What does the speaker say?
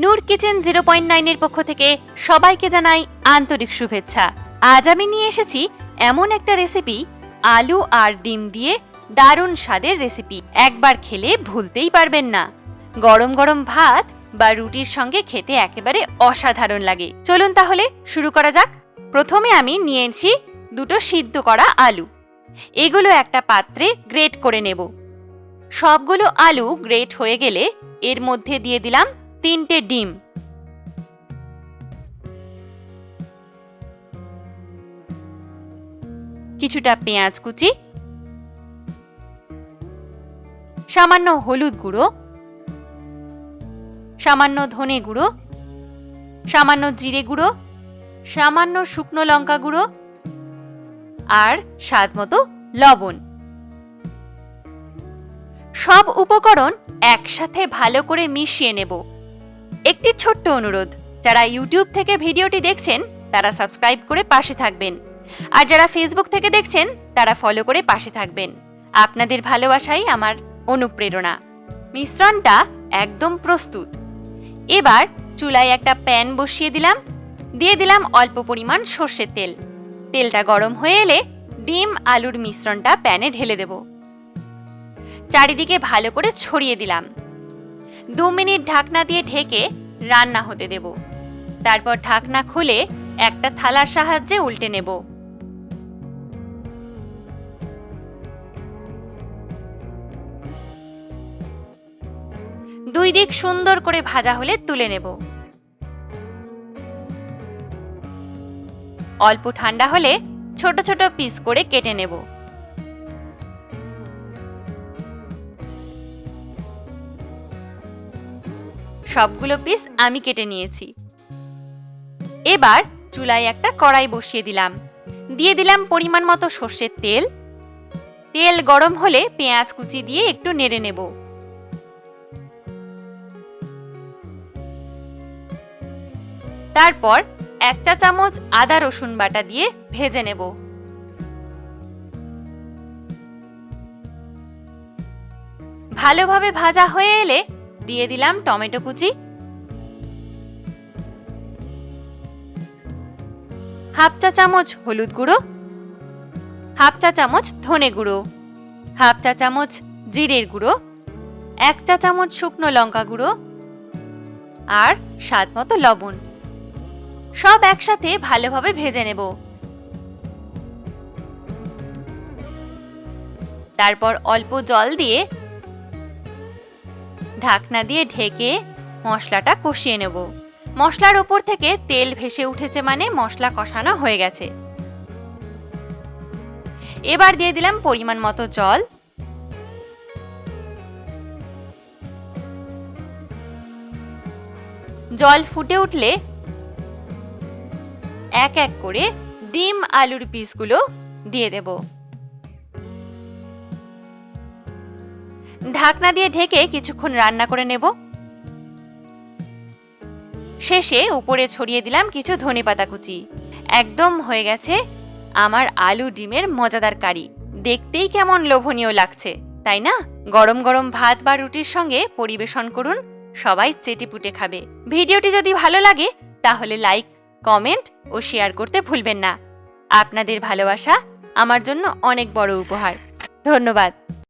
নূর kitchen 0.9 এর পক্ষ থেকে সবাইকে জানাই আন্তরিক শুভেচ্ছা। আজ আমি নিয়ে এসেছি এমন একটা রেসিপি, আলু আর ডিম দিয়ে দারুণ স্বাদের রেসিপি। একবার খেলে ভুলতেই পারবেন না। গরম গরম ভাত বা রুটির সঙ্গে খেতে একেবারে অসাধারণ লাগে। চলুন তাহলে শুরু করা যাক। প্রথমে আমি নিয়েছি দুটো সিদ্ধ করা আলু। এগুলো একটা পাত্রে গ্রেট করে নেব। সবগুলো আলু গ্রেট হয়ে গেলে এর মধ্যে দিয়ে দিলাম 3টে ডিম। কিছুটা পেঁয়াজ কুচি, সামান্য হলুদ গুঁড়ো, সামান্য ধনে গুঁড়ো, সামান্য জিরে গুঁড়ো, সামান্য শুকনো লঙ্কা গুঁড়ো আর স্বাদমতো লবণ। সব উপকরণ একসাথে ভালো করে মিশিয়ে নেব। একটি ছোট্ট অনুরোধ, যারা ইউটিউব থেকে ভিডিওটি দেখছেন তারা সাবস্ক্রাইব করে পাশে থাকবেন, আর যারা ফেসবুক থেকে দেখছেন তারা ফলো করে পাশে থাকবেন। আপনাদের ভালোবাসাই আমার অনুপ্রেরণা। মিশ্রণটা একদম প্রস্তুত। এবার চুলায় একটা প্যান বসিয়ে দিলাম। দিয়ে দিলাম অল্প পরিমাণ সর্ষের তেল। তেলটা গরম হয়ে এলে ডিম আলুর মিশ্রণটা প্যানে ঢেলে দেব। চারিদিকে ভালো করে ছড়িয়ে দিলাম। 2 মিনিট ঢাকনা দিয়ে ঢেকে রান্না হতে দেব। তারপর ঢাকনা খুলে একটা থালার সাহায্যে উল্টে নেব। দুই দিক সুন্দর করে ভাজা হলে তুলে নেব। অল্প ঠান্ডা হলে ছোট ছোট পিস করে কেটে নেব। সবগুলো পিস আমি কেটে নিয়েছি। এবার চুলায় একটা কড়াই বসিয়ে দিলাম। দিয়ে দিলাম পরিমাণ মতো সর্ষের তেল। তেল গরম হলে পেঁয়াজ কুচি দিয়ে একটু নেড়ে নেব। তারপর 1 চা চামচ আদা রসুন বাটা দিয়ে ভেজে নেব। ভালোভাবে ভাজা হয়ে এলে দিয়ে দিলাম টমেটো কুচি, হাফ চা চামচ হলুদ গুঁড়ো, হাফ চা চামচ ধনে গুঁড়ো, হাফ চা চামচ জিরের গুঁড়ো, 1 চা চামচ শুকনো লঙ্কা গুঁড়ো আর স্বাদমতো লবণ। সব একসাথে ভালোভাবে ভেজে নেব। তারপর অল্প জল দিয়ে ঢাকনা দিয়ে ঢেকে মশলাটা কষিয়ে নেব। মশলার উপর থেকে তেল ভেসে উঠেছে মানে মশলা কষানো হয়ে গেছে। এবার দিয়ে দিলাম পরিমাণ মতো জল। জল ফুটে উঠলে এক এক করে ডিম আলুর পিসগুলো দিয়ে দেব। ঢাকনা দিয়ে ঢেকে কিছুক্ষণ রান্না করে নেব। শেষে উপরে ছড়িয়ে দিলাম কিছু ধনেপাতা কুচি। একদম হয়ে গেছে আমার আলু ডিমের মজাদার কারি। দেখতেই কেমন লোভনীয় লাগছে, তাই না? গরম গরম ভাত বা রুটির সঙ্গে পরিবেশন করুন। সবাই চেটেপুটে খাবে। ভিডিওটি যদি ভালো লাগে তাহলে লাইক, কমেন্ট ও শেয়ার করতে ভুলবেন না। আপনাদের ভালোবাসা আমার জন্য অনেক বড় উপহার। ধন্যবাদ।